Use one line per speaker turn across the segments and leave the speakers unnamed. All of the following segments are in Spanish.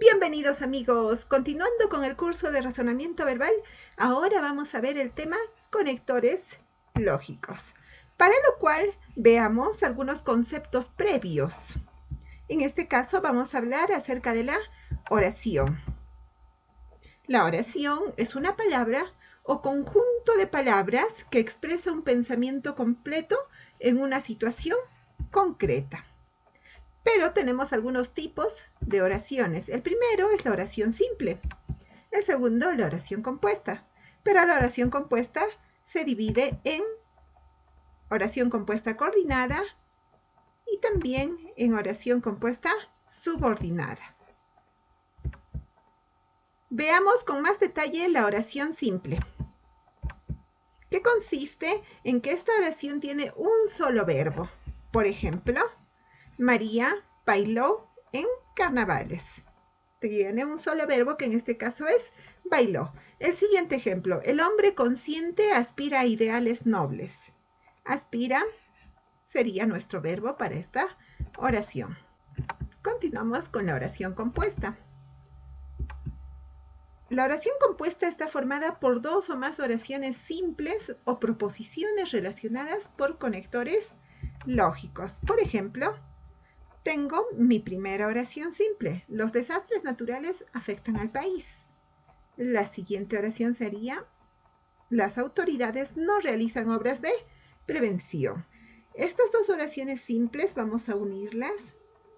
Bienvenidos amigos, continuando con el curso de razonamiento verbal, ahora vamos a ver el tema conectores lógicos, para lo cual veamos algunos conceptos previos. En este caso vamos a hablar acerca de la oración. La oración es una palabra o conjunto de palabras que expresa un pensamiento completo en una situación concreta. Pero tenemos algunos tipos de oraciones. El primero es la oración simple. El segundo, la oración compuesta. Pero la oración compuesta se divide en oración compuesta coordinada y también en oración compuesta subordinada. Veamos con más detalle la oración simple, que consiste en que esta oración tiene un solo verbo. Por ejemplo, María bailó en carnavales. Tiene un solo verbo que en este caso es bailó. El siguiente ejemplo, el hombre consciente aspira a ideales nobles. Aspira sería nuestro verbo para esta oración. Continuamos con la oración compuesta. La oración compuesta está formada por dos o más oraciones simples o proposiciones relacionadas por conectores lógicos. Por ejemplo, tengo mi primera oración simple. Los desastres naturales afectan al país. La siguiente oración sería: las autoridades no realizan obras de prevención. Estas dos oraciones simples vamos a unirlas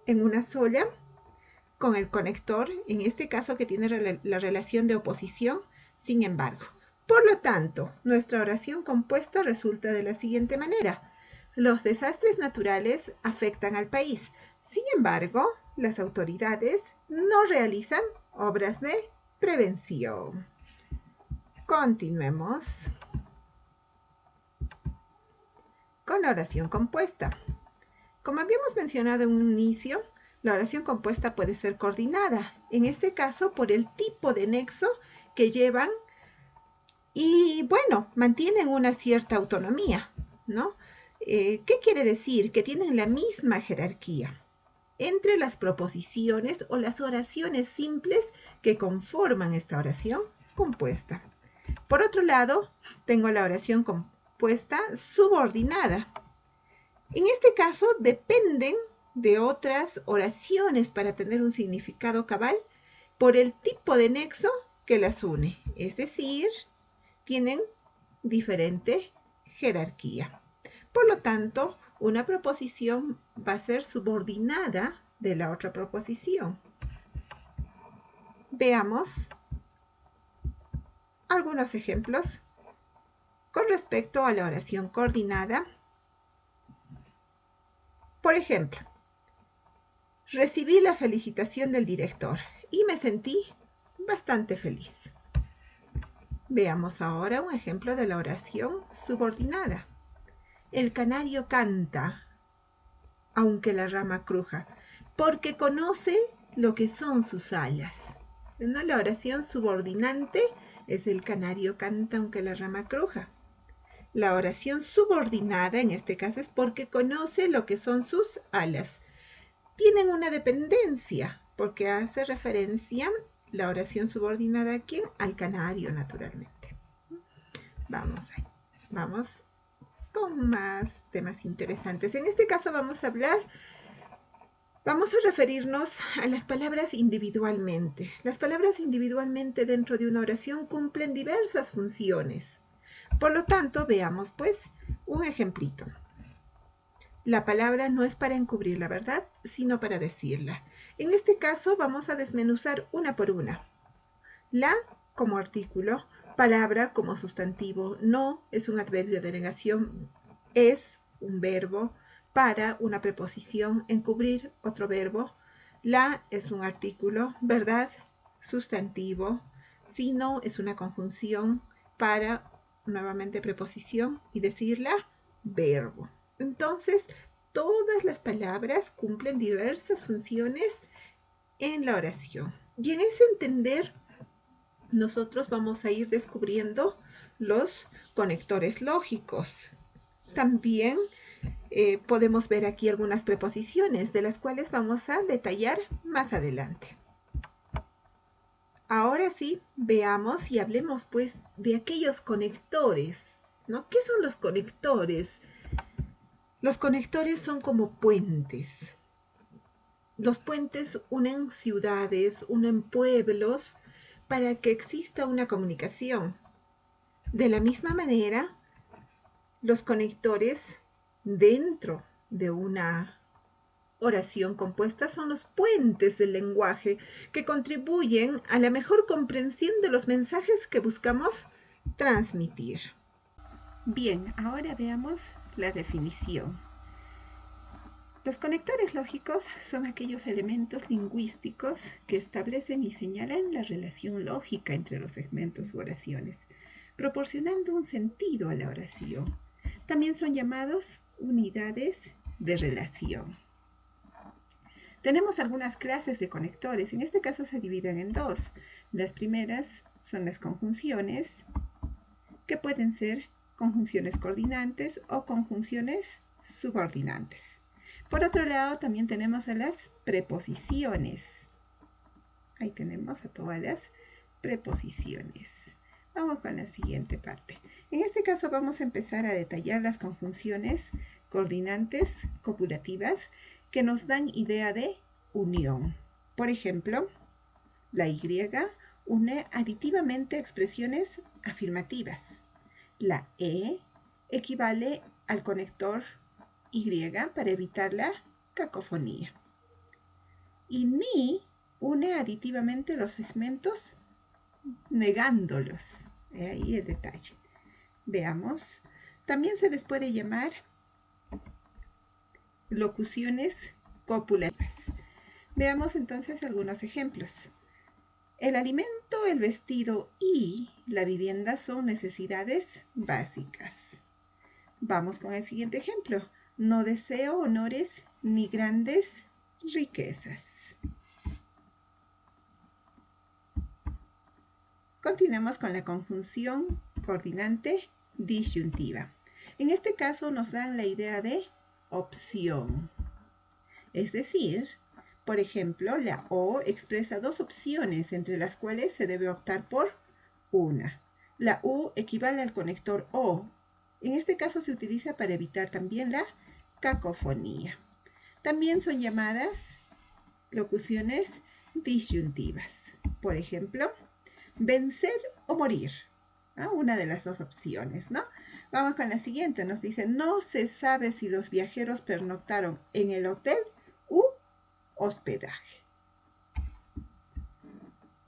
en una sola con el conector, en este caso que tiene la relación de oposición, sin embargo. Por lo tanto, nuestra oración compuesta resulta de la siguiente manera: los desastres naturales afectan al país. Sin embargo, las autoridades no realizan obras de prevención. Continuemos con la oración compuesta. Como habíamos mencionado en un inicio, la oración compuesta puede ser coordinada, en este caso por el tipo de nexo que llevan y, bueno, mantienen una cierta autonomía, ¿no? ¿Qué quiere decir? Que tienen la misma jerarquía entre las proposiciones o las oraciones simples que conforman esta oración compuesta. Por otro lado, tengo la oración compuesta subordinada. En este caso, dependen de otras oraciones para tener un significado cabal por el tipo de nexo que las une, es decir, tienen diferente jerarquía. Por lo tanto, una proposición va a ser subordinada de la otra proposición. Veamos algunos ejemplos con respecto a la oración coordinada. Por ejemplo, recibí la felicitación del director y me sentí bastante feliz. Veamos ahora un ejemplo de la oración subordinada. El canario canta, aunque la rama cruja, porque conoce lo que son sus alas. ¿No? La oración subordinante es el canario canta aunque la rama cruja. La oración subordinada en este caso es porque conoce lo que son sus alas. Tienen una dependencia porque hace referencia la oración subordinada a quién, al canario naturalmente. Vamos con más temas interesantes. En este caso vamos a referirnos a las palabras individualmente. Las palabras individualmente dentro de una oración cumplen diversas funciones. Por lo tanto, veamos pues un ejemplito. La palabra no es para encubrir la verdad, sino para decirla. En este caso vamos a desmenuzar una por una. La como artículo, palabra como sustantivo, no es un adverbio de negación, es un verbo, para una preposición, encubrir otro verbo, la es un artículo, verdad, sustantivo, sino es una conjunción, para nuevamente preposición y decirla, verbo. Entonces, todas las palabras cumplen diversas funciones en la oración. Y en ese entender, nosotros vamos a ir descubriendo los conectores lógicos. También podemos ver aquí algunas preposiciones, de las cuales vamos a detallar más adelante. Ahora sí, veamos y hablemos pues de aquellos conectores, ¿no? ¿Qué son los conectores? Los conectores son como puentes. Los puentes unen ciudades, unen pueblos para que exista una comunicación. De la misma manera, los conectores dentro de una oración compuesta son los puentes del lenguaje que contribuyen a la mejor comprensión de los mensajes que buscamos transmitir. Bien, ahora veamos la definición. Los conectores lógicos son aquellos elementos lingüísticos que establecen y señalan la relación lógica entre los segmentos u oraciones, proporcionando un sentido a la oración. También son llamados unidades de relación. Tenemos algunas clases de conectores. En este caso se dividen en dos. Las primeras son las conjunciones, que pueden ser conjunciones coordinantes o conjunciones subordinantes. Por otro lado, también tenemos a las preposiciones. Ahí tenemos a todas las preposiciones. Vamos con la siguiente parte. En este caso vamos a empezar a detallar las conjunciones coordinantes copulativas que nos dan idea de unión. Por ejemplo, la Y une aditivamente expresiones afirmativas. La E equivale al conector Y para evitar la cacofonía. Y ni une aditivamente los segmentos negándolos. Ahí el detalle. Veamos. También se les puede llamar locuciones copulativas. Veamos entonces algunos ejemplos. El alimento, el vestido y la vivienda son necesidades básicas. Vamos con el siguiente ejemplo. No deseo honores ni grandes riquezas. Continuemos con la conjunción coordinante disyuntiva. En este caso nos dan la idea de opción. Es decir, por ejemplo, la O expresa dos opciones entre las cuales se debe optar por una. La U equivale al conector O. En este caso se utiliza para evitar también la cacofonía. También son llamadas locuciones disyuntivas. Por ejemplo, vencer o morir. Una de las dos opciones, ¿no? Vamos con la siguiente. Nos dice, no se sabe si los viajeros pernoctaron en el hotel u hospedaje.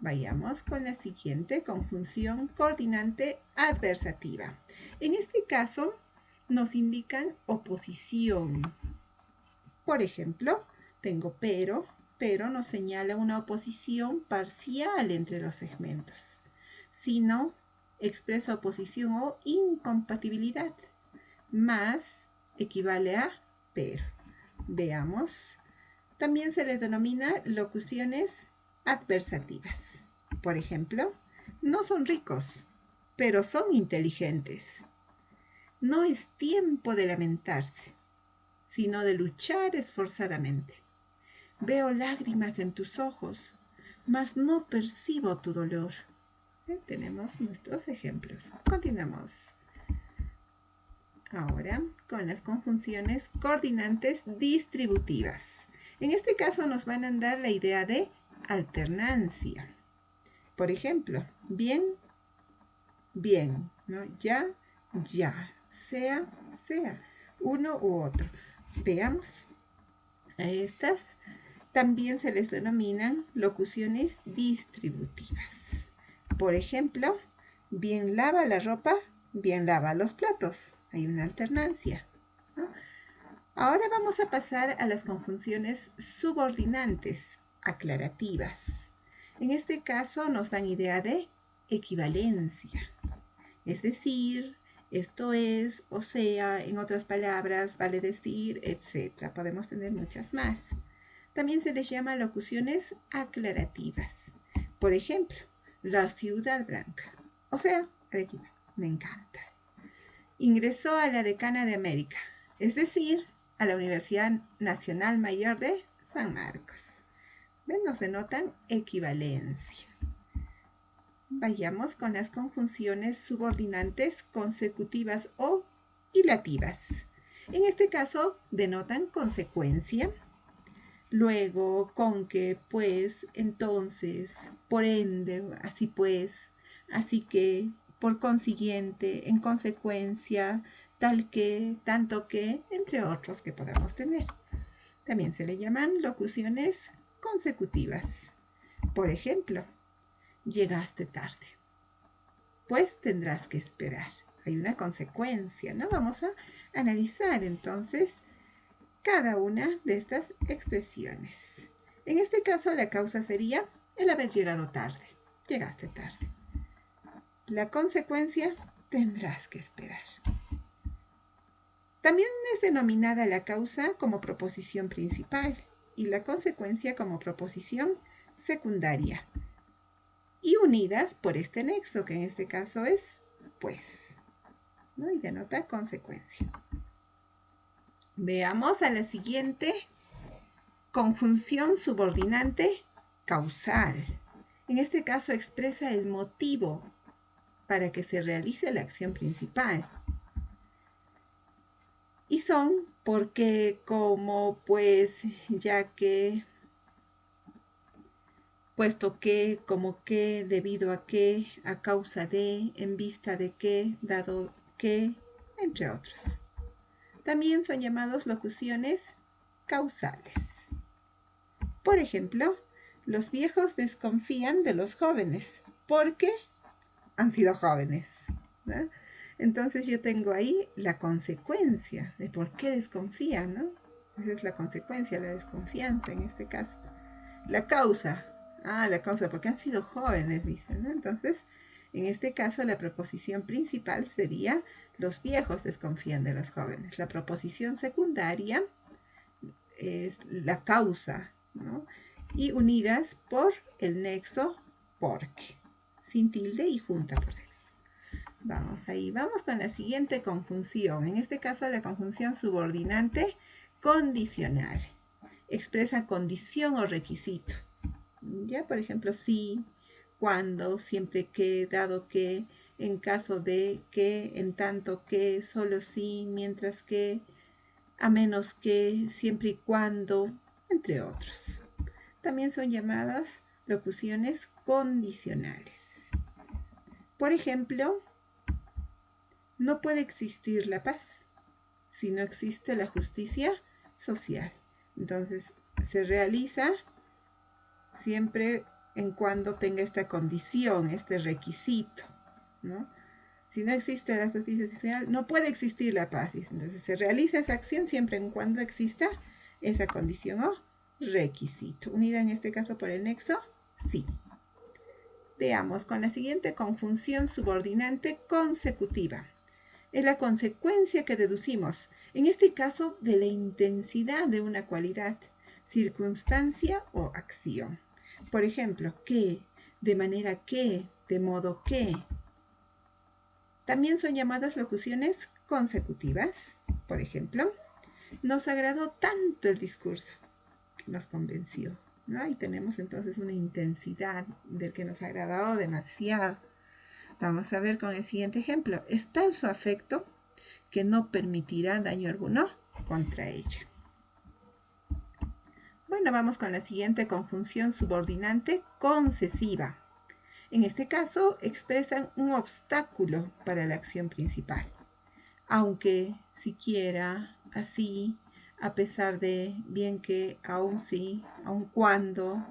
Vayamos con la siguiente conjunción coordinante adversativa. En este caso nos indican oposición. Por ejemplo, tengo pero nos señala una oposición parcial entre los segmentos. Si no, expresa oposición o incompatibilidad. Más equivale a pero. Veamos. También se les denomina locuciones adversativas. Por ejemplo, no son ricos, pero son inteligentes. No es tiempo de lamentarse, sino de luchar esforzadamente. Veo lágrimas en tus ojos, mas no percibo tu dolor. Tenemos nuestros ejemplos. Continuamos. Ahora con las conjunciones coordinantes distributivas. En este caso nos van a dar la idea de alternancia. Por ejemplo, bien, bien, ¿no? Ya, ya, sea, sea, uno u otro. Veamos. A estas también se les denominan locuciones distributivas. Por ejemplo, bien lava la ropa, bien lava los platos. Hay una alternancia, ¿no? Ahora vamos a pasar a las conjunciones subordinantes, aclarativas. En este caso nos dan idea de equivalencia. Es decir, esto es, o sea, en otras palabras, vale decir, etc. Podemos tener muchas más. También se les llama locuciones aclarativas. Por ejemplo, la Ciudad Blanca, o sea, Arequipa, me encanta. Ingresó a la Decana de América, es decir, a la Universidad Nacional Mayor de San Marcos. ¿Ven? Nos denotan equivalencia. Vayamos con las conjunciones subordinantes consecutivas o hilativas. En este caso denotan consecuencia, luego con que, pues, entonces, por ende, así pues, así que, por consiguiente, en consecuencia, tal que, tanto que, entre otros que podamos tener. También se le llaman locuciones consecutivas. Por ejemplo, llegaste tarde. Pues tendrás que esperar. Hay una consecuencia, ¿no? Vamos a analizar entonces cada una de estas expresiones. En este caso, la causa sería el haber llegado tarde. Llegaste tarde. La consecuencia, tendrás que esperar. También es denominada la causa como proposición principal y la consecuencia como proposición secundaria, y unidas por este nexo, que en este caso es pues, ¿no? Y denota consecuencia. Veamos a la siguiente conjunción subordinante causal. En este caso expresa el motivo para que se realice la acción principal. Y son porque, como, pues, ya que, puesto que, como que, debido a que, a causa de, en vista de que, dado que, entre otros. También son llamados locuciones causales. Por ejemplo, los viejos desconfían de los jóvenes porque han sido jóvenes, ¿no? Entonces yo tengo ahí la consecuencia de por qué desconfían, ¿no? Esa es la consecuencia, la desconfianza en este caso. La causa, la causa, porque han sido jóvenes, dicen, ¿no? Entonces, en este caso, la proposición principal sería los viejos desconfían de los jóvenes. La proposición secundaria es la causa, ¿no? Y unidas por el nexo porque, sin tilde y junta por delante. Vamos ahí, vamos con la siguiente conjunción. En este caso, la conjunción subordinante condicional. Expresa condición o requisito. Ya, por ejemplo, sí, cuando, siempre que, dado que, en caso de que, en tanto que, solo sí, mientras que, a menos que, siempre y cuando, entre otros. También son llamadas locuciones condicionales. Por ejemplo, no puede existir la paz si no existe la justicia social. Entonces, se realiza siempre en cuando tenga esta condición, este requisito, ¿no? Si no existe la justicia social, no puede existir la paz. Entonces se realiza esa acción siempre en cuando exista esa condición o requisito, unida en este caso por el nexo sí. Veamos con la siguiente conjunción subordinante consecutiva. Es la consecuencia que deducimos, en este caso, de la intensidad de una cualidad, circunstancia o acción. Por ejemplo, que, de manera que, de modo que. También son llamadas locuciones consecutivas. Por ejemplo, nos agradó tanto el discurso que nos convenció, ¿no? Ahí tenemos entonces una intensidad del que nos agradó demasiado. Vamos a ver con el siguiente ejemplo. Es tal su afecto que no permitirá daño alguno contra ella. Bueno, vamos con la siguiente conjunción subordinante concesiva. En este caso, expresan un obstáculo para la acción principal. Aunque, siquiera, así, a pesar de, bien que, aun sí, aun cuando,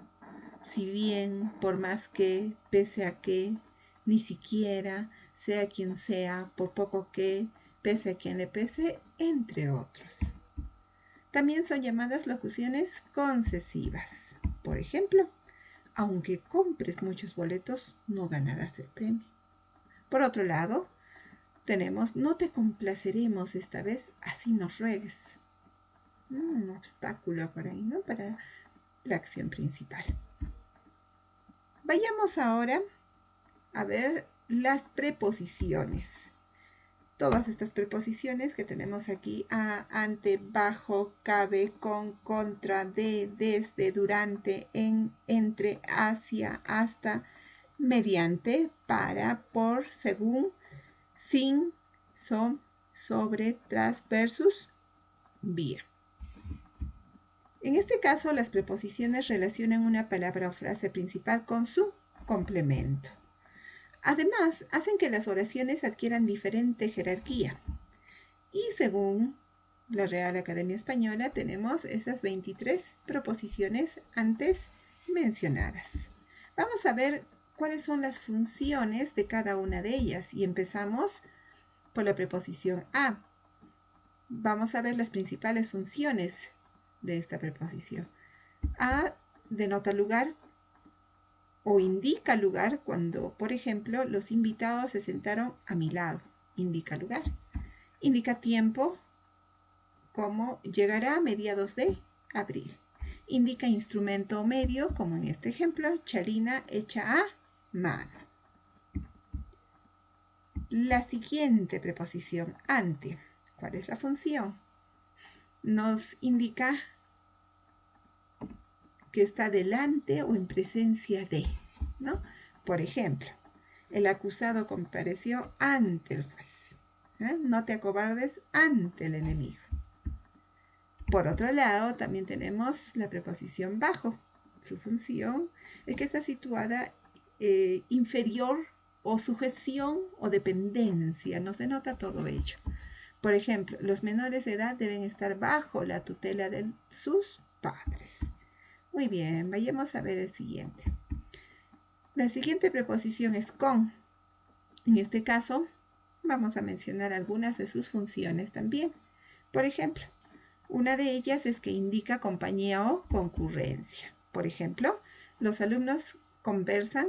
si bien, por más que, pese a que, ni siquiera, sea quien sea, por poco que, pese a quien le pese, entre otros. También son llamadas locuciones concesivas. Por ejemplo, aunque compres muchos boletos, no ganarás el premio. Por otro lado, tenemos, no te complaceremos esta vez, así nos ruegues. Un obstáculo por ahí, ¿no? Para la acción principal. Vayamos ahora a ver las preposiciones. Todas estas preposiciones que tenemos aquí, a, ante, bajo, cabe, con, contra, de, desde, durante, en, entre, hacia, hasta, mediante, para, por, según, sin, son, sobre, tras, versus, vía. En este caso, las preposiciones relacionan una palabra o frase principal con su complemento. Además, hacen que las oraciones adquieran diferente jerarquía. Y según la Real Academia Española, tenemos esas 23 proposiciones antes mencionadas. Vamos a ver cuáles son las funciones de cada una de ellas y empezamos por la preposición a. Vamos a ver las principales funciones de esta preposición. A denota lugar o indica lugar cuando, por ejemplo, los invitados se sentaron a mi lado. Indica lugar. Indica tiempo, como llegará a mediados de abril. Indica instrumento o medio, como en este ejemplo, chalina hecha a mano. La siguiente preposición, ante. ¿Cuál es la función? Nos indica que está delante o en presencia de, ¿no? Por ejemplo, el acusado compareció ante el juez. No te acobardes ante el enemigo. Por otro lado, también tenemos la preposición bajo. Su función es que está situada inferior o sujeción o dependencia. No se nota todo ello. Por ejemplo, los menores de edad deben estar bajo la tutela de sus padres. Muy bien, vayamos a ver el siguiente. La siguiente preposición es con. En este caso, vamos a mencionar algunas de sus funciones también. Por ejemplo, una de ellas es que indica compañía o concurrencia. Por ejemplo, los alumnos conversan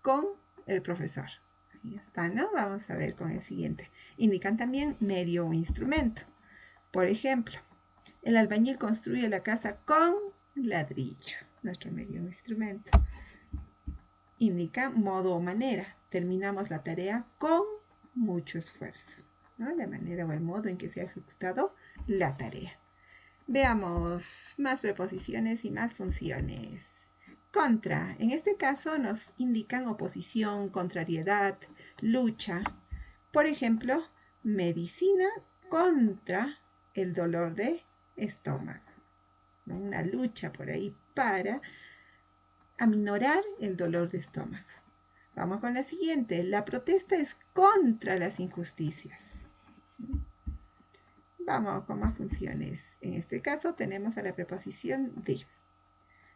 con el profesor. Ahí está, ¿no? Vamos a ver con el siguiente. Indican también medio o instrumento. Por ejemplo, el albañil construye la casa con ladrillo. Nuestro medio o instrumento. Indica modo o manera. Terminamos la tarea con mucho esfuerzo, ¿no? La manera o el modo en que se ha ejecutado la tarea. Veamos más preposiciones y más funciones. Contra. En este caso nos indican oposición, contrariedad, lucha. Por ejemplo, medicina contra el dolor de estómago. Una lucha por ahí para aminorar el dolor de estómago. Vamos con la siguiente. La protesta es contra las injusticias. Vamos con más funciones. En este caso tenemos a la preposición de.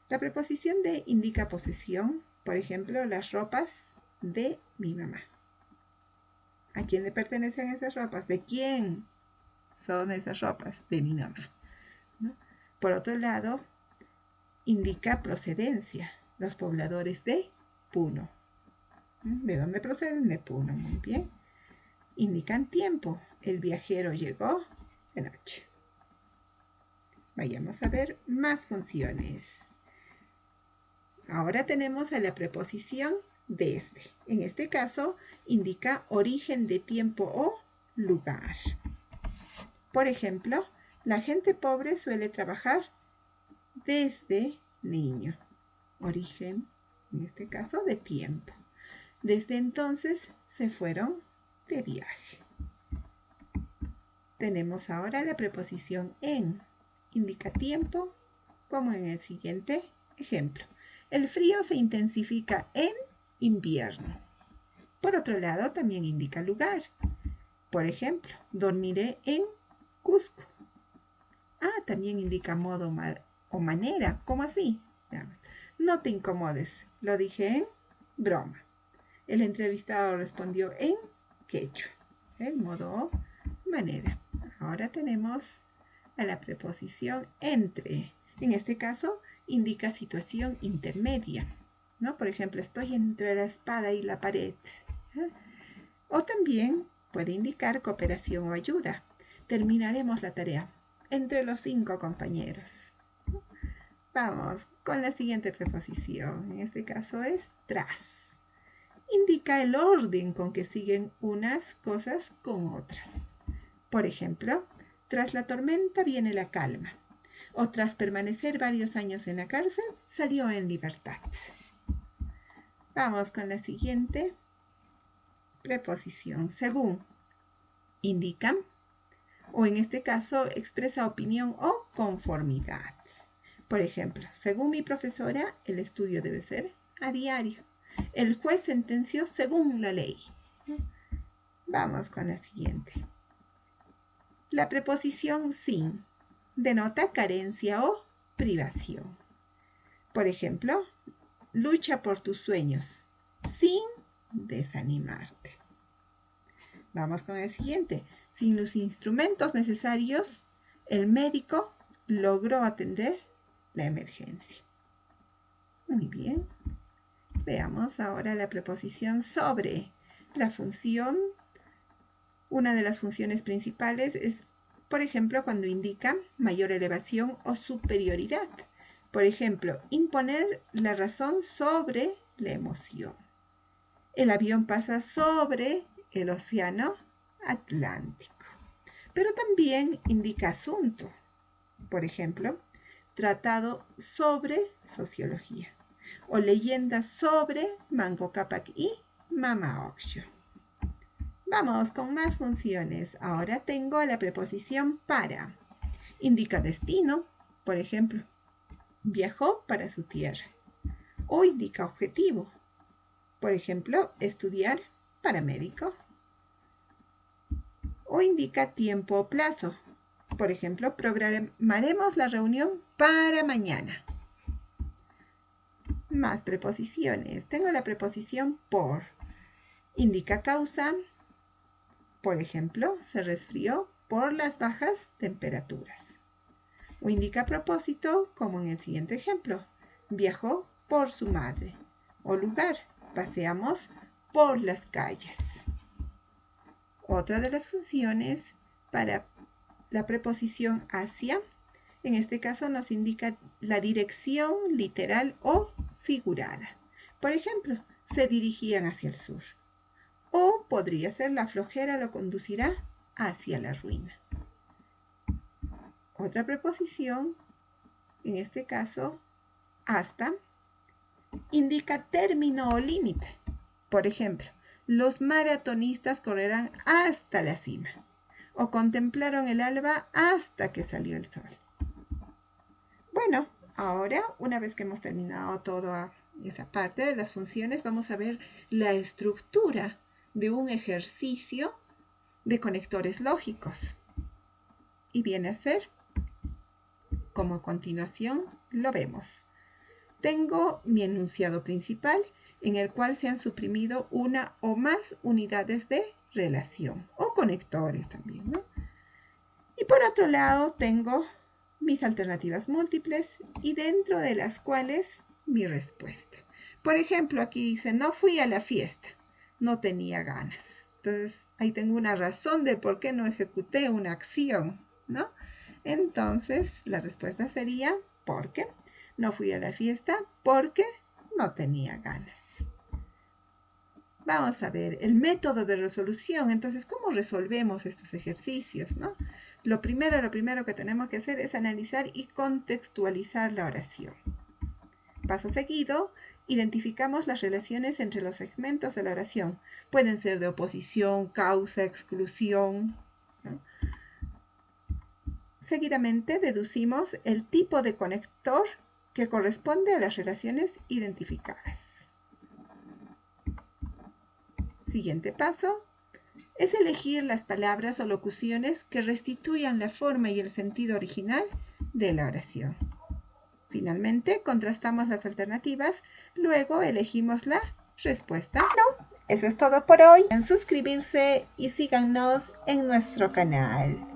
La preposición de indica posesión. Por ejemplo, las ropas de mi mamá. ¿A quién le pertenecen esas ropas? ¿De quién son esas ropas? De mi mamá, ¿no? Por otro lado, indica procedencia. Los pobladores de Puno. ¿De dónde proceden? De Puno, muy bien. Indican tiempo. El viajero llegó de noche. Vayamos a ver más funciones. Ahora tenemos a la preposición desde. En este caso, indica origen de tiempo o lugar. Por ejemplo, la gente pobre suele trabajar desde niño. Origen, en este caso, de tiempo. Desde entonces se fueron de viaje. Tenemos ahora la preposición en. Indica tiempo, como en el siguiente ejemplo. El frío se intensifica en invierno. Por otro lado, también indica lugar. Por ejemplo, dormiré en Cusco. También indica modo o manera. ¿Cómo así? Veamos. No te incomodes. Lo dije en broma. El entrevistado respondió en quechua. El modo o manera. Ahora tenemos a la preposición entre. En este caso, indica situación intermedia, ¿no? Por ejemplo, estoy entre la espada y la pared. O también puede indicar cooperación o ayuda. Terminaremos la tarea entre los 5 compañeros. Vamos con la siguiente preposición. En este caso es tras. Indica el orden con que siguen unas cosas con otras. Por ejemplo, tras la tormenta viene la calma. O tras permanecer varios años en la cárcel, salió en libertad. Vamos con la siguiente preposición. Según indica, o en este caso expresa opinión o conformidad. Por ejemplo, según mi profesora, el estudio debe ser a diario. El juez sentenció según la ley. Vamos con la siguiente. La preposición sin denota carencia o privación. Por ejemplo, lucha por tus sueños sin desanimarte. Vamos con el siguiente. Sin los instrumentos necesarios, el médico logró atender la emergencia. Muy bien. Veamos ahora la preposición sobre. La función, una de las funciones principales es, por ejemplo, cuando indica mayor elevación o superioridad. Por ejemplo, imponer la razón sobre la emoción. El avión pasa sobre el océano Atlántico. Pero también indica asunto. Por ejemplo, tratado sobre sociología o leyenda sobre Manco Cápac y Mama Ocllo. Vamos con más funciones. Ahora tengo la preposición para. Indica destino, por ejemplo, viajó para su tierra. O indica objetivo, por ejemplo, estudiar para médico. O indica tiempo o plazo, por ejemplo, programaremos la reunión para mañana. Más preposiciones. Tengo la preposición por. Indica causa. Por ejemplo, se resfrió por las bajas temperaturas. O indica propósito, como en el siguiente ejemplo. Viajó por su madre. O lugar. Paseamos por las calles. Otra de las funciones para la preposición hacia, en este caso nos indica la dirección literal o figurada. Por ejemplo, se dirigían hacia el sur. O podría ser la flojera lo conducirá hacia la ruina. Otra preposición, en este caso, hasta, indica término o límite. Por ejemplo, los maratonistas correrán hasta la cima. O contemplaron el alba hasta que salió el sol. Bueno, ahora, una vez que hemos terminado toda esa parte de las funciones, vamos a ver la estructura de un ejercicio de conectores lógicos. Y viene a ser, como a continuación lo vemos. Tengo mi enunciado principal, en el cual se han suprimido una o más unidades de relación, o conectores también, ¿no? Y por otro lado tengo mis alternativas múltiples y dentro de las cuales mi respuesta. Por ejemplo, aquí dice, no fui a la fiesta, no tenía ganas. Entonces, ahí tengo una razón de por qué no ejecuté una acción, ¿no? Entonces, la respuesta sería, ¿por qué? No fui a la fiesta porque no tenía ganas. Vamos a ver el método de resolución. Entonces, ¿cómo resolvemos estos ejercicios, no? Lo primero que tenemos que hacer es analizar y contextualizar la oración. Paso seguido, identificamos las relaciones entre los segmentos de la oración. Pueden ser de oposición, causa, exclusión, ¿no? Seguidamente, deducimos el tipo de conector que corresponde a las relaciones identificadas. Siguiente paso es elegir las palabras o locuciones que restituyan la forma y el sentido original de la oración. Finalmente, contrastamos las alternativas, luego elegimos la respuesta. Bueno, eso es todo por hoy. Suscribirse y síganos en nuestro canal.